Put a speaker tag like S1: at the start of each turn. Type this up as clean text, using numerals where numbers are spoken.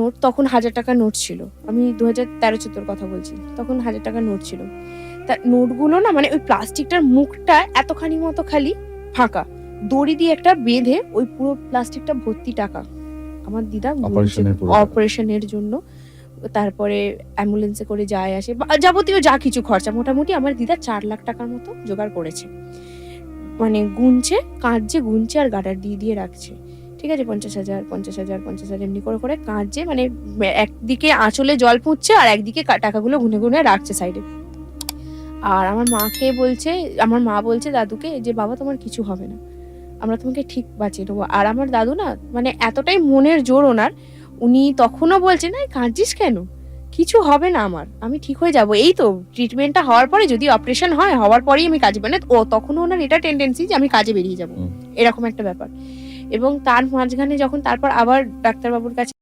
S1: Note, তখন 1000 টাকার note ছিল, আমি 2013-14 কথা বলছি, তখন 1000 টাকার নোট ছিল। তা নোটগুলো না মানে ওই প্লাস্টিকটার মুখটা এতখানি মতো খালি ফাঁকা, দড়ি দিয়ে একটা বেঁধে ওই পুরো প্লাস্টিকটা ভর্তি টাকা আমার দিদা অপারেশনের জন্য, তারপরে অ্যাম্বুলেন্সে করে যায় আসে, যাবতীয় যা কিছু খরচা মোটামুটি আমার দিদা 4 লাখ টাকার মতো জোগাড় করেছে। মানে গুনছে, কাঁদছে, গুনছে আর গার্ডার দিয়ে দিয়ে রাখছে। ঠিক আছে, 50,000 50,000 50,000 এমনি করে করে কাঁদছে, মানে একদিকে আঁচলে জল পুঁতছে আর একদিকে টাকাগুলো গুনে গুনে রাখছে সাইডে। আর আমার মাকে বলছে, আমার মা বলছে দাদুকে যে বাবা তোমার কিছু হবে না, আমরা তোমাকে ঠিক বাঁচিয়ে নেবো। আর আমার দাদু না মানে এতটাই মনের জোর ওনার, উনি তখনও বলছেন না কাঁদছিস কেন, কিছু হবে না আমার, আমি ঠিক হয়ে যাব, এই তো ট্রিটমেন্টটা হওয়ার পরে যদি অপারেশন হয় হওয়ার পরেই আমি কাজে, মানে ও তখনও ওনার এটা টেন্ডেন্সি যে আমি কাজে বেরিয়ে যাব, এরকম একটা ব্যাপার। এবং তার মাঝখানে যখন তারপর আবার ডাক্তারবাবুর কাছে